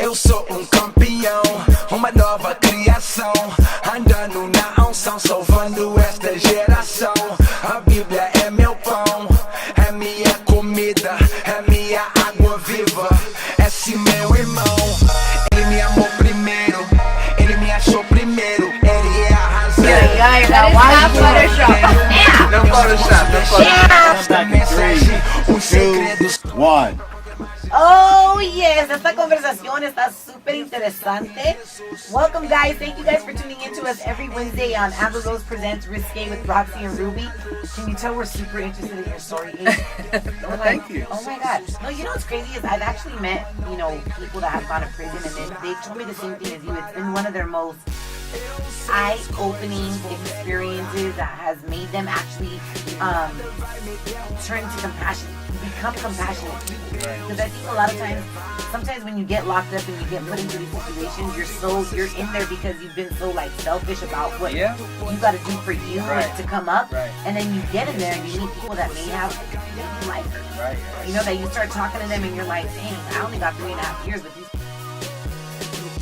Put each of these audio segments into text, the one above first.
Eu sou campeão, uma nova criação, andando na unção, salvando esta geração. A Bíblia é meu pão, é minha comida, é minha água viva. Esse meu irmão, ele me amou primeiro, ele me achou primeiro, ele é a razão. No Photoshop, no Photoshop. Mensagem, os segredos. 1. Oh yes, esta conversación está súper interesante. Welcome guys, thank you guys for tuning in to us every Wednesday on Abe Cruz presents Risque with Roqc and Rubi. Can you tell we're super interested in your story? Thank you. Oh my god. No, you know what's crazy is I've actually met, people that have gone to prison and they told me the same thing as you. It's been one of their most eye-opening experiences that has made them actually turn to compassion, become compassionate people. Because I think a lot of times, sometimes when you get locked up and you get put into these situations, you're in there because you've been so selfish about what you got to do for you to come up, and then you get in there and you meet people that may have life, that you start talking to them and you're like, dang, I only got 3.5 years with these.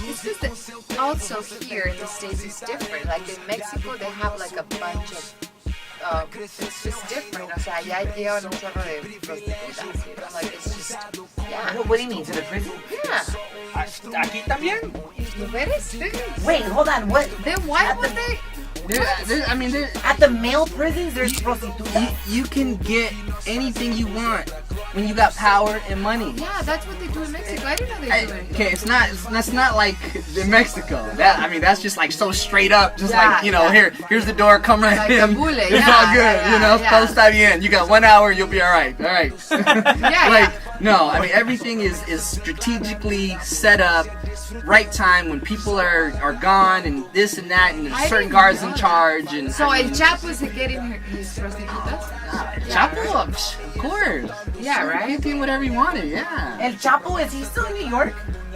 It's just that also here in the States it's different. Like in Mexico they have like a bunch of it's just different. O sea, allá llevan un chorro de prostitutas, like it's just, yeah. What do you mean, to the prison? Yeah. Aquí también. ¿Mujeres? Wait, hold on, what? Then why would they? At the male prisons, there's prostitutas. You can get anything you want when you got power and money. Yeah, that's what they do in Mexico. I didn't know they do it. Okay, that's not like in Mexico. That's just like so straight up, just here's the door, come right like in. Bullet, it's all good, todo está bien. You got 1 hour, you'll be all right. No, everything is strategically set up, right time when people are gone and this and that, and there's certain guards in charge. And so El Chapo is getting his prostitutas? Chapo, of course. Yeah, right? He did whatever he wanted, yeah. El Chapo, is he still in New York?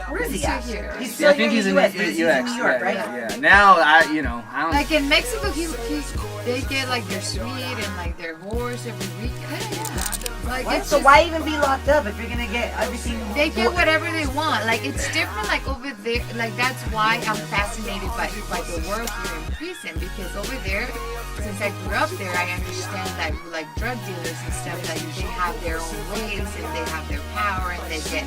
Where is he at? Here. He's still here in the US. He's in New York, right? Yeah. Now, I don't... Like in Mexico, they get like their suite and like their horse every week. Yeah. Like so why even be locked up if you're gonna get everything? They get whatever they want. Like it's different. Like over there, like that's why I'm fascinated by the world here in prison, because over there, since I grew up there, I understand that like drug dealers and stuff, like they have their own ways and they have their power and they get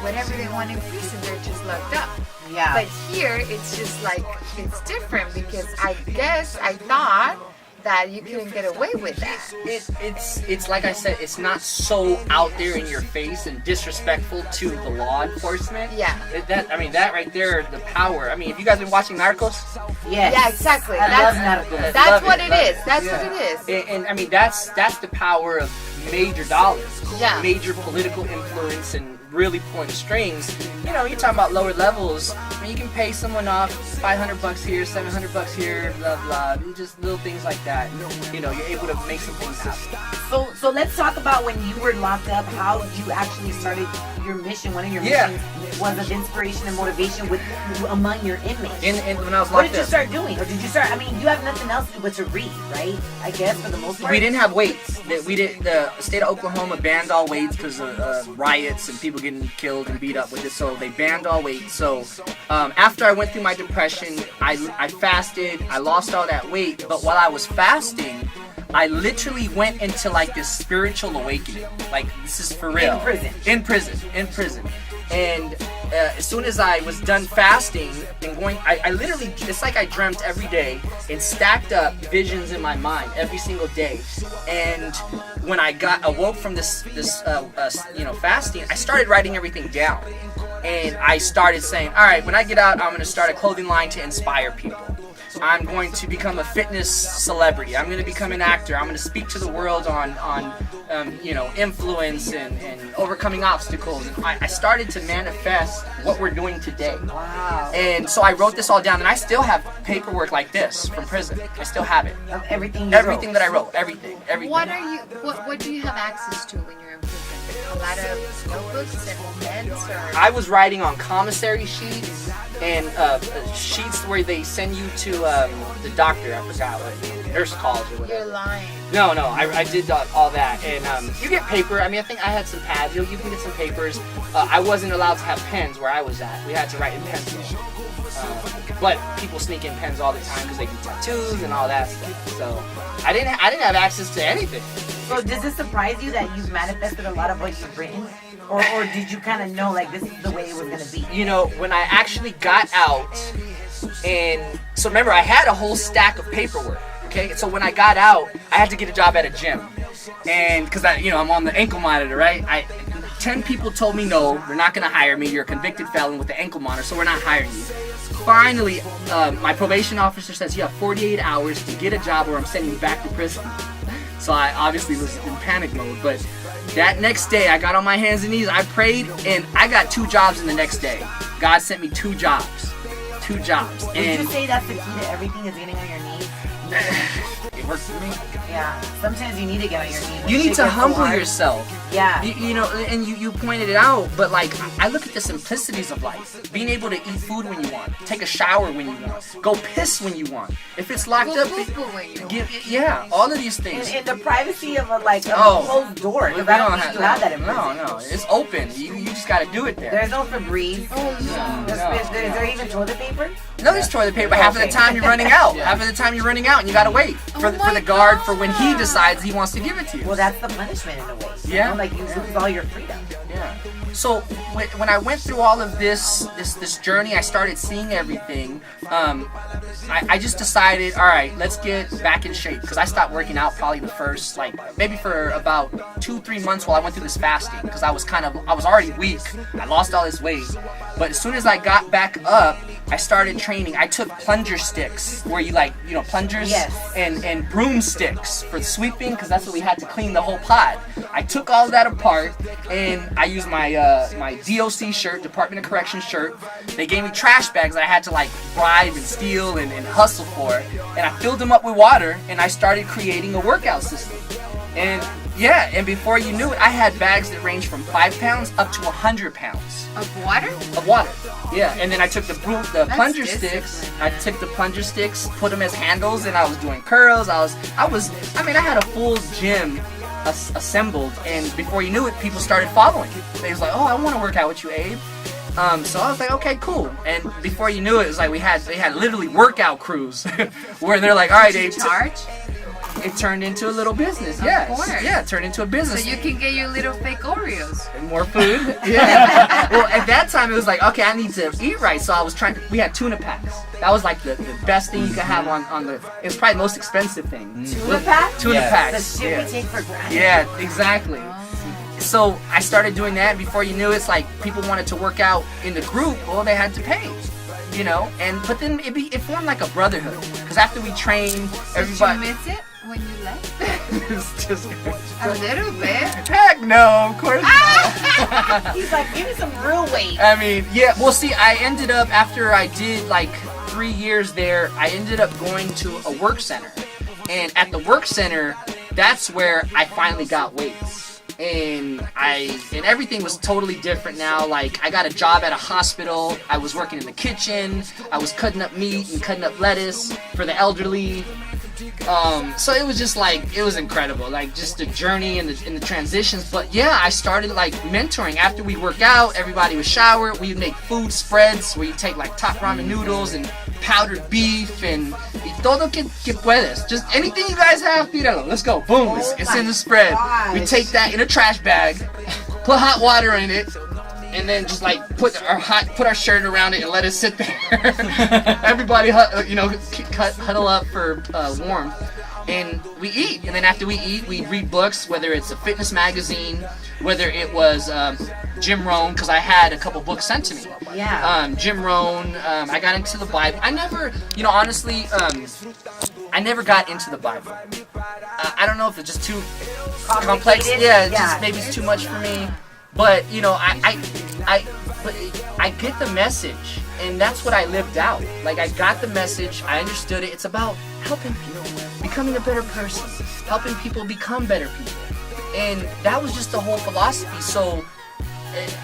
whatever they want in prison. They're just locked up. Yeah. But here, it's just like it's different because I guess I thought that you couldn't get away with that. It's like I said, it's not so out there in your face and disrespectful to the law enforcement. Yeah. That right there, the power. Have you guys been watching Narcos? Yes. Yeah, exactly. I love Narcos. That's what it is. That's what it is. And that's the power of major dollars. Yeah. Major political influence and really pulling strings. You're talking about lower levels. You can pay someone off $500 here, $700 here, blah blah. Just little things like that. You're able to make some things happen. So let's talk about when you were locked up, how you actually started your mission. One of your missions was of inspiration and motivation among your inmates. And when I was locked up. What did you start doing? Or did you start, you have nothing else to do but to read, right? I guess, for the most part. We didn't have weights. The state of Oklahoma banned all weights because of riots and people getting killed and beat up with it, so they banned all weights. So after I went through my depression, I fasted, I lost all that weight, but while I was fasting, I literally went into like this spiritual awakening. Like, this is for real. In prison. And as soon as I was done fasting and going, I literally, it's like I dreamt every day and stacked up visions in my mind every single day. And when I awoke from this fasting, I started writing everything down. And I started saying, all right, when I get out, I'm going to start a clothing line to inspire people. I'm going to become a fitness celebrity. I'm going to become an actor. I'm going to speak to the world on influence and overcoming obstacles. And I started to manifest what we're doing today. Wow. And so I wrote this all down, and I still have paperwork like this from prison. I still have it. Of everything that I wrote. Everything. What do you have access to when you're in prison? A lot of notebooks and pens, or? I was writing on commissary sheets and sheets where they send you to the doctor. I forgot what. nurse calls or whatever. You're lying. No, I did all that, and you get paper. I mean, I think I had some pads. You can get some papers. I wasn't allowed to have pens where I was at. We had to write in pencil. But people sneak in pens all the time because they do tattoos and all that stuff. So I didn't have access to anything. So does it surprise you that you've manifested a lot of what you've written? Or did you kind of know, like, this is the way it was going to be? You know, when I actually got out, and so remember, I had a whole stack of paperwork, okay? So when I got out, I had to get a job at a gym. And because I'm on the ankle monitor, right? 10 people told me no, they're not going to hire me. You're a convicted felon with the ankle monitor, so we're not hiring you. Finally, my probation officer says you have 48 hours to get a job or I'm sending you back to prison. So I obviously was in panic mode, but that next day I got on my hands and knees, I prayed, and I got 2 jobs in the next day. God sent me 2 jobs. 2 jobs. Would you say that's the key to everything, is getting on your knees? It worked for me. Yeah, sometimes you need to get on your knees. You need to humble yourself. Yeah. You know, and you pointed it out, but like, I look at the simplicities of life. Being able to eat food when you want, take a shower when you want, go piss when you want. If it's locked up, yeah, all of these things. In the privacy of a closed door. Because I don't think you have that in prison. No, it's open. You just got to do it there. There's no Febreze. Is there even toilet paper? No, there's toilet paper. Half of the time you're running out. Half of the time you're running out, and you gotta wait for the guard for when he decides he wants to give it to you. Well, that's the punishment in a way. Yeah. Like you lose all your freedom. Yeah. So when I went through all of this journey, I started seeing everything. I just decided, all right, let's get back in shape, because I stopped working out probably the first, maybe for about 2-3 months while I went through this fasting, because I was already weak. I lost all this weight, but as soon as I got back up, I started training. I took plunger sticks, where you plungers, yes, and broomsticks for sweeping, because that's what we had to clean the whole pot. I took all of that apart, and I used my DOC shirt, Department of Corrections shirt. They gave me trash bags that I had to bribe and steal and hustle for, and I filled them up with water, and I started creating a workout system. And yeah, and before you knew it, I had bags that ranged from 5 pounds up to 100 pounds. Of water? Of water. Yeah, and then I took the plunger sticks. I took the plunger sticks, put them as handles, and I was doing curls. I had a full gym assembled, and before you knew it, people started following. They was like, "Oh, I want to work out with you, Abe." So I was like, "Okay, cool." And before you knew it, it was like they had literally workout crews where they're like, "All right, Abe." It turned into a little business. Yes. Of course. Yeah, it turned into a business. So you can get your little fake Oreos. And more food. Yeah. Well, at that time it was like, okay, I need to eat right. So we had tuna packs. That was like the best thing you could have on the. It was probably the most expensive thing. Tuna packs. Tuna packs. The shit we take for granted. Yeah, exactly. So I started doing that. And before you knew it, it's like people wanted to work out in the group. Well, they had to pay. But then it formed like a brotherhood. Because after we trained, everybody. Did you miss it when you left? It's just a little bit. Heck no, of course not. He's like, give me some real weight. I mean, yeah. Well, see, I ended up, after I did 3 years there, I ended up going to a work center. And at the work center, that's where I finally got weights. And everything was totally different now. Like, I got a job at a hospital. I was working in the kitchen. I was cutting up meat and cutting up lettuce for the elderly. So it was just it was incredible, just the journey and the transitions. But yeah, I started mentoring. After we work out, everybody would shower. We'd make food spreads where you take top ramen noodles and powdered beef and todo que puedes. Just anything you guys have, tíralo. Let's go. Boom. It's in the spread. We take that in a trash bag, put hot water in it, and then just put our shirt around it and let it sit there. Everybody, huddle up for warmth, and we eat. And then after we eat, we read books, whether it's a fitness magazine, whether it was Jim Rohn, because I had a couple books sent to me. Yeah. Jim Rohn. I got into the Bible. I never, honestly, I never got into the Bible. I don't know if it's just too complex. Yeah, just maybe it's too much for me. But I get the message, and that's what I lived out. I got the message, I understood it. It's about helping people, becoming a better person, helping people become better people, and that was just the whole philosophy. So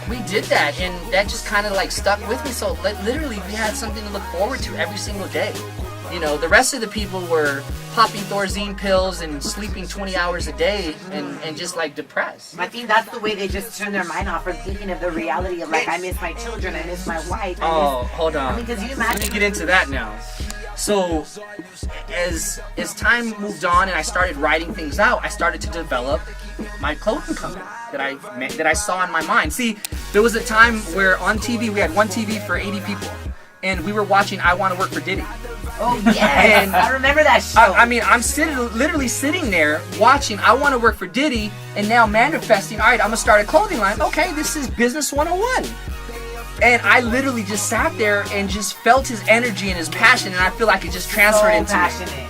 we did that, and that just kind of stuck with me. So literally, we had something to look forward to every single day. You know, the rest of the people were popping Thorazine pills and sleeping 20 hours a day and just like depressed. I think that's the way they just turn their mind off from thinking of the reality of like, I miss my children, I miss my wife. Hold on. I mean, because you Let me imagine. get into that now. So, as time moved on and I started writing things out, I started to develop my clothing company that I saw in my mind. See, there was a time where on TV we had one TV for 80 people, and we were watching I Want to Work for Diddy. Oh yes, And I remember that show. I mean, I'm literally sitting there watching I Want to Work for Diddy, and now manifesting. All right, I'm gonna start a clothing line. Okay, this is business 101. And I literally just sat there and just felt his energy and his passion, and I feel like it just transferred so into passionate.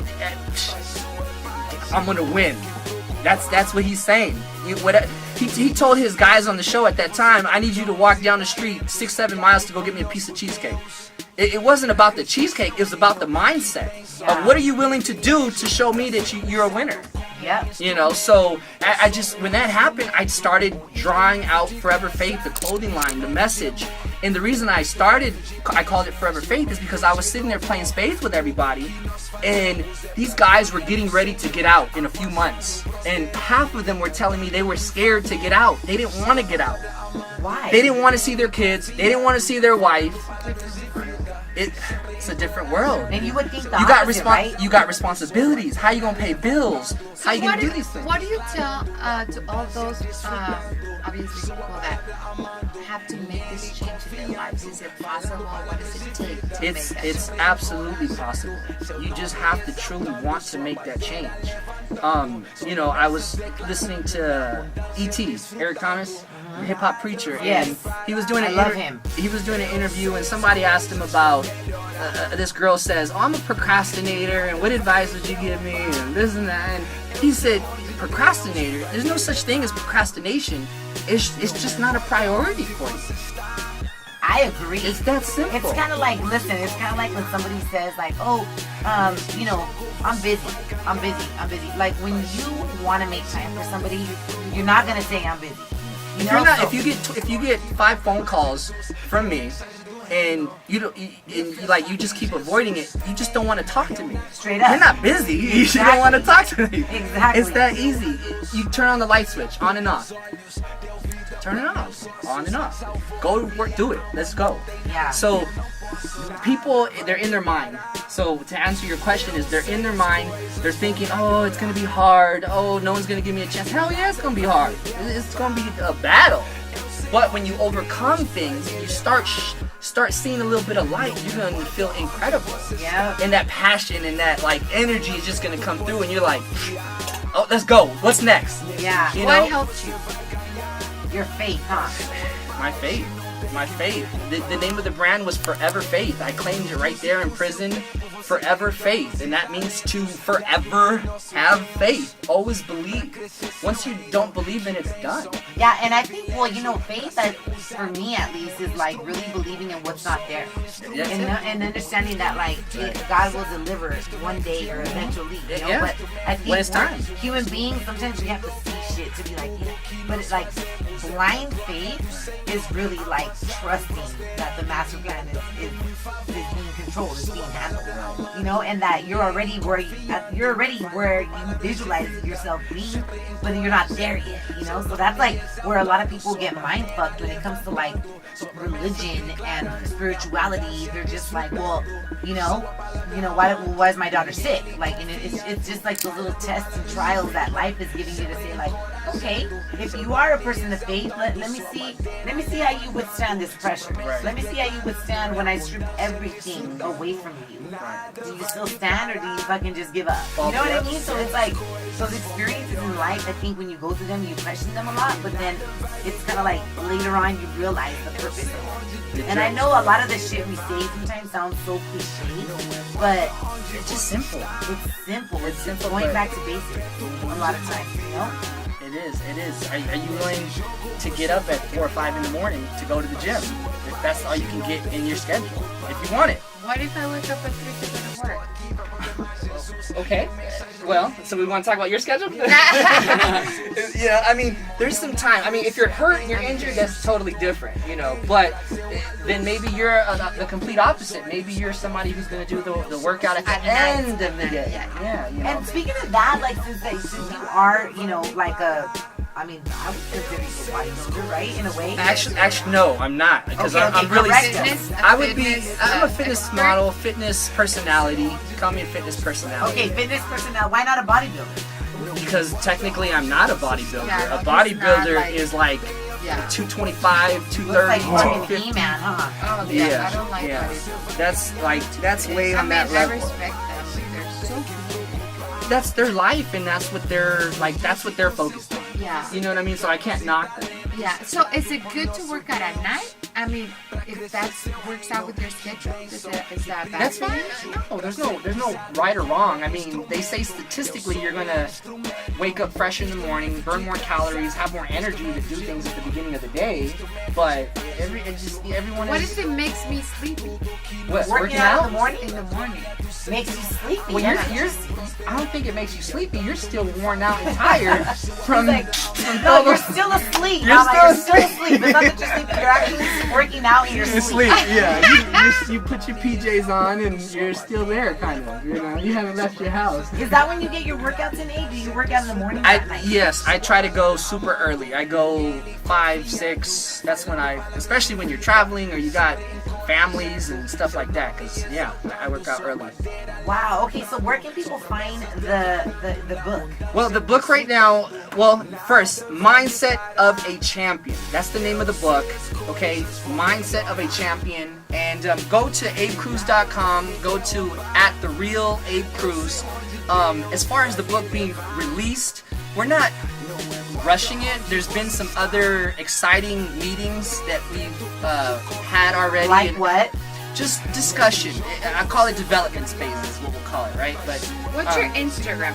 I'm gonna win. That's what he's saying. He told his guys on the show at that time, I need you to walk down the street 6-7 miles to go get me a piece of cheesecake. It wasn't about the cheesecake, it was about the mindset of what are you willing to do to show me that you're a winner. Yep. You know, so I just, when that happened, I started drawing out Forever Faith, the clothing line, the message. And the reason I called it Forever Faith is because I was sitting there playing spades with everybody, and these guys were getting ready to get out in a few months. And half of them were telling me they were scared to get out. They didn't want to get out. Why? They didn't want to see their kids. They didn't want to see their wife. It's a different world. And you would think the You got opposite, right? You got responsibilities. How you gonna pay bills? How you gonna do these things? What do you tell to all those obviously people that have to make this change in their lives? Is it possible? What does it take to make that It's change? absolutely possible. You just have to truly want to make that change. You know, I was listening to E.T. Eric Thomas, the hip hop preacher, Yes. and he was doing I love him. He was doing an interview, and somebody asked him about this girl says, "Oh, I'm a procrastinator, and what advice would you give me?" and this and that. And he said, "Procrastinator? There's no such thing as procrastination. It's just not a priority for you. I agree. It's that simple." It's kind of like, listen, it's kind of like when somebody says like, oh, you know, I'm busy. Like when you want to make time for somebody, you're not going to say I'm busy. You If know? you're not, So- if you get 5 phone calls from me, and you just keep avoiding it, you just don't want to talk to me. Straight up. You're not busy. You Exactly. don't want to talk to me. Exactly. It's that easy. You turn on the light switch, on and off. Turn it off, on and off. Go to work, do it. Let's go. Yeah. So people, they're in their mind. So to answer your question is, they're in their mind. They're thinking, oh, it's gonna be hard. Oh, no one's gonna give me a chance. Hell yeah, it's gonna be hard. It's gonna be a battle. But when you overcome things, you start seeing a little bit of light, you're gonna feel incredible. Yeah. And that passion and that like energy is just gonna come through, and you're like, oh, let's go. What's next? Yeah. You What know? helped you? Your faith, huh? My faith. The name of the brand was Forever Faith. I claimed it right there in prison. Forever Faith. And that means to forever have faith. Always believe. Once you don't believe, then it's done. Yeah, and I think, well, you know, faith, for me at least, is like really believing in what's not there. Yes. And understanding that, like, God will deliver one day or eventually, you know? Yeah. But I think When it's time. human beings, sometimes we have to see shit to be like, yeah. But it's like, blind faith is really like trusting that the master plan is being controlled, is being handled. You know, and that you're already where you visualize yourself being, but you're not there yet. You know, so that's like where a lot of people get mind fucked when it comes to like religion and spirituality. They're just like, well, you know, why is my daughter sick? Like, and it's just like those little tests and trials that life is giving you to say like, okay, if you are a person of faith, let me see how you withstand this pressure. Right. Let me see how you withstand when I strip everything away from you. Do you still stand, or do you fucking just give up? You know what I mean? So it's like those experiences in life. I think when you go through them, you question them a lot, but then it's kind of like later on you realize the purpose of it. And I know a lot of the shit we say sometimes sounds so cliche, but It's just simple. it's simple. It's just simple, going but- back to basics a lot of times, you know? It is. Are you willing to get up at 4 or 5 in the morning to go to the gym? If that's all you can get in your schedule. If you want it. What if I wake up at 3 to go to work? Okay. Well, so we want to talk about your schedule? I mean, there's some time. I mean, if you're hurt and you're injured, that's totally different, But then maybe you're the complete opposite. Maybe you're somebody who's going to do the workout at the end of the day. Yeah. And speaking of that, like since you are, like I would consider you a bodybuilder, right? In a way. Actually, no, I'm not, because Okay, I'm really. Fitness, I'm a fitness model, fitness personality. Call me a fitness personality. Okay, fitness personality. Why not a bodybuilder? Because technically, I'm not a bodybuilder. Yeah, a bodybuilder he's is like Yeah. 225, 230, Looks like more 250. He-Man, huh? Oh, yeah. I don't like bodybuilders. That's way on that I level. respect them. They're so cool. That's their life, and that's what they're focused on. Yeah. You know what I mean? So I can't knock them. Yeah. So is it good to work out at night? I mean, if that works out with your schedule, is that bad? That's fine. No, there's no right or wrong. I mean, they say statistically you're gonna wake up fresh in the morning, burn more calories, have more energy to do things at the beginning of the day. But everyone. What if it makes me sleepy What, Working out in the morning in the morning? makes you sleepy. Well, yeah. I don't think it makes you sleepy. You're still worn out and tired from. No, you're still asleep. You're Mama, still you're still asleep. It's not that you're sleeping. You're actually working out in your sleep. Yeah. You put your PJs on and you're still there, kind of. You haven't left your house. Is that when you get your workouts in, Abe? Do you work out in the morning or at night? Yes, I try to go super early. I go 5, 6. That's when especially when you're traveling or you got families and stuff like that. Cause I work out early. Wow. Okay. So where can people find the book? Well, the book right now. Well, first, Mindset of a Champion. That's the name of the book. Okay, Mindset of a Champion. And go to abecruz.com. Go to @TheReal Abe Cruz. As far as the book being released, we're not rushing it. There's been some other exciting meetings that we've had already. Like what? Just discussion. I call it development space is what we'll call it, right? But What's your Instagram?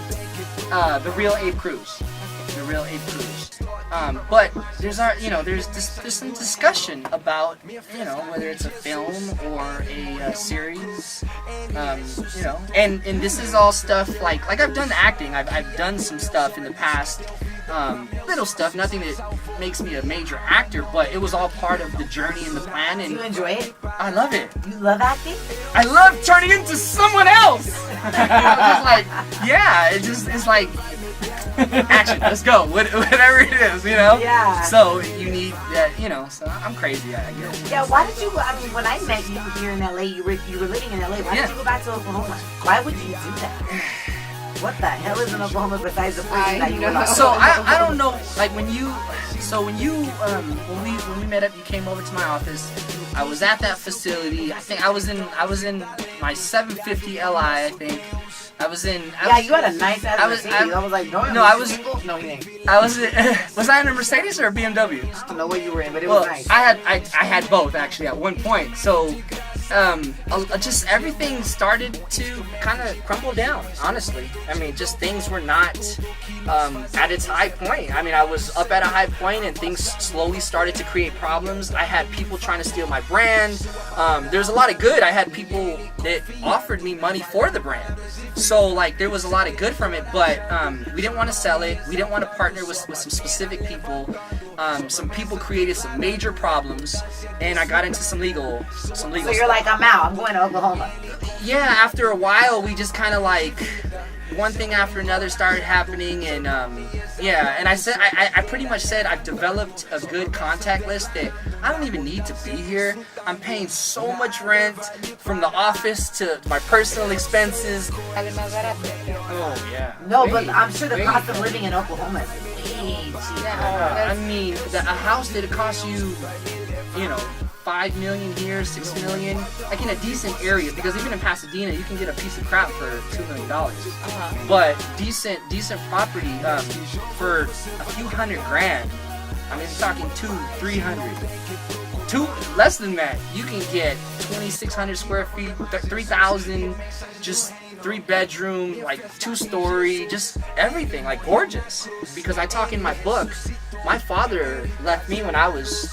The Real Abe Cruz. The Real Abe Cruz. But there's some discussion about whether it's a film or a series. And this is all stuff like I've done acting. I've done some stuff in the past. Little stuff, nothing that makes me a major actor, but it was all part of the journey and the plan. And Do you enjoy it? I love it. You love acting? I love turning into someone else. It's like action. Let's go. Whatever it is, Yeah. So you need that, So I'm crazy, I guess. Yeah. Why did you? I mean, when I met you here in LA, you were living in LA. Why did you go back to Oklahoma? Why would you do that? What the hell is in Oklahoma besides the prison that you were on? So I don't know. Like when we met up, you came over to my office. I was at that facility. I think I was in my 750 Li. I think I was in. You had a nice ass Mercedes. I was like, no, I was. No, you ain't. Was I in a Mercedes or a BMW? I don't know what you were in, but it was nice. I had both actually at one point. So. Just everything started to kind of crumble down, honestly. I mean, just things were not at its high point. I mean, I was up at a high point and things slowly started to create problems. I had people trying to steal my brand. There's a lot of good. I had people that offered me money for the brand. So, there was a lot of good from it, but we didn't want to sell it. We didn't want to partner with some specific people. Some people created some major problems, and I got into some legal So you're like, I'm out. I'm going to Oklahoma. Yeah, after a while, we just kind of one thing after another started happening, and and I said, I pretty much said I've developed a good contact list that I don't even need to be here. I'm paying so much rent from the office to my personal expenses. Oh yeah. No, but I'm sure the cost of living in Oklahoma is way cheaper. I mean, a house that costs you, $5 million here, $6 million, in a decent area, because even in Pasadena you can get a piece of crap for $2 million. But decent property for a few $100,000. I mean, talking $200-300. Less than that, you can get 2,600 square feet, 3,000, just 3-bedroom, 2-story, just everything, gorgeous. Because I talk in my book, my father left me when I was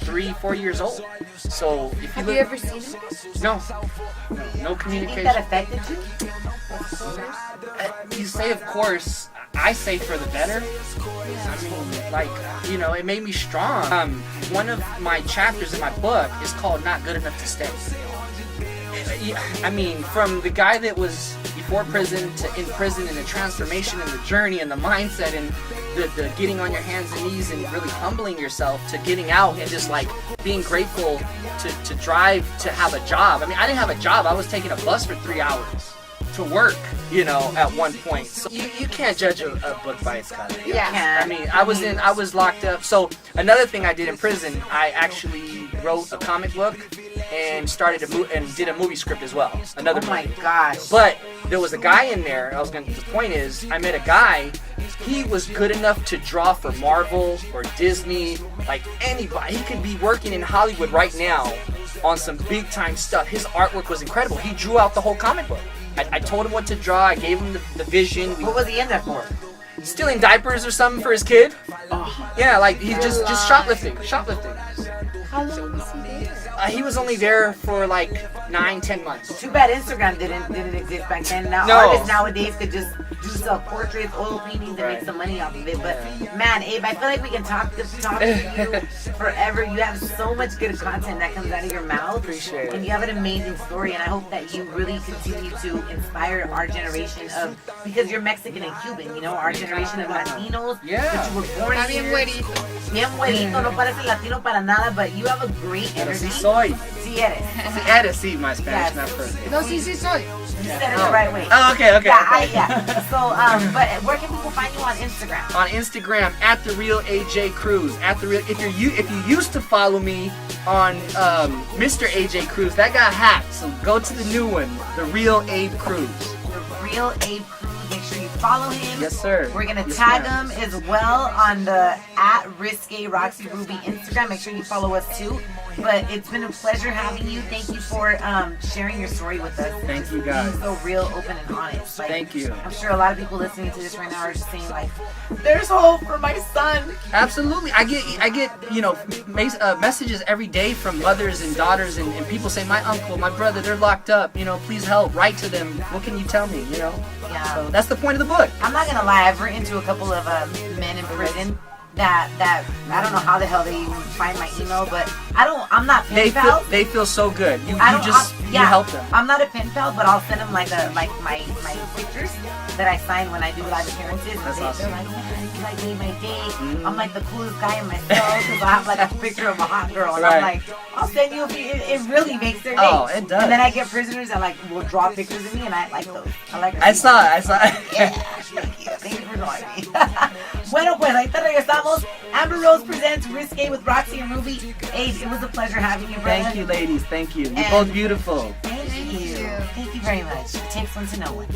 3-4 years old. So if you Have look, you ever seen him? no Do you think communication. that affected you? You say, of course. I say for the better. I mean, like, you know, it made me strong. One of my chapters in my book is called "Not Good Enough to Stay." I mean, from the guy that was before prison to in prison, and the transformation and the journey and the mindset and the getting on your hands and knees and really humbling yourself to getting out and just like being grateful to drive to have a job. I mean, I didn't have a job. I was taking a bus for 3 hours to work, you know, at one point. So you can't judge a book by its cover. Yeah. I mean, I was locked up. So another thing I did in prison, I actually wrote a comic book and did a movie script as well. Another Oh my movie. gosh. But there was a guy in there. The point is, I met a guy. He was good enough to draw for Marvel or Disney, like anybody. He could be working in Hollywood right now on some big time stuff. His artwork was incredible. He drew out the whole comic book. I told him what to draw. I gave him the vision. What was he in there for? Stealing diapers or something for his kid. Yeah, like he's just shoplifting. How long was he there? He was only there for like 9-10 months. Too bad Instagram didn't exist back then. Now No. artists nowadays could just do self-portraits, oil paintings, and make some money off of it. But man, Abe, I feel like we can talk to you forever. You have so much good content that comes out of your mouth. Appreciate it. And you have an amazing story, and I hope that you really continue to inspire our generation of, because you're Mexican and Cuban, you know, our generation of Latinos. Yeah. That you were born Está bien here. güerito. Bien güerito, no parece Latino para nada, but you have a great Pero energy. sí soy. Sí eres. Sí, my Spanish, Yes. not perfect. No, sí soy. You said it the right way. Oh, okay. Yeah. So, but where can people find you on Instagram? On Instagram at the real AJ Cruz. At the real. If you used to follow me on Mr. AJ Cruz, that got hacked. So go to the new one, the real Abe Cruz. The real Abe Cruz. Make sure you follow him. Yes, sir. We're gonna Yes, tag ma'am. him as well on the @Risque Roqc and Rubi Instagram. Make sure you follow us too. But it's been a pleasure having you. Thank you for sharing your story with us. Thank you, guys. Being so real, open, and honest. Like, Thank you. I'm sure a lot of people listening to this right now are just saying like, "There's hope for my son." Absolutely. I get you know messages every day from mothers and daughters and people saying, my uncle, my brother, they're locked up. You know, please help. Write to them. What can you tell me? You know. Yeah. So that's the point of the book. I'm not gonna lie, I've written to a couple of men in prison that I don't know how the hell they even find my email, but I'm not pen pal. They feel so good. You I don't- you help them. I'm not a pen pal, but I'll send them like my pictures that I sign when I do live appearances. And That's awesome. They're like, man, you like made my day. I'm like the coolest guy in my cell because I have like a picture of a hot girl, and I'm Right. like, I'll send you. It really makes their day. Oh, it does. And then I get prisoners that like will draw pictures of me, and I like those. I like. I saw it. Yeah, thank you for joining me. Bueno, pues ahorita regresamos. Amber Rose presents Risque with Roqc and Rubi. Abe, it was a pleasure having you, brother. Thank you, ladies. Thank you. You're And- both beautiful. Thank you. Thank you very much. It takes one to know one.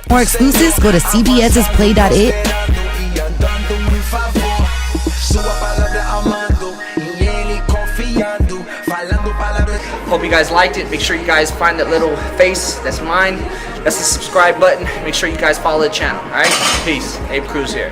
More exclusives, go to cbsplay.it. Y andando en mi favor, sua palavra amando y ele confiando, falando palavras. Hope you guys liked it. Make sure you guys find that little face. That's mine. That's the subscribe button. Make sure you guys follow the channel. All right. Peace. Abe Cruz here.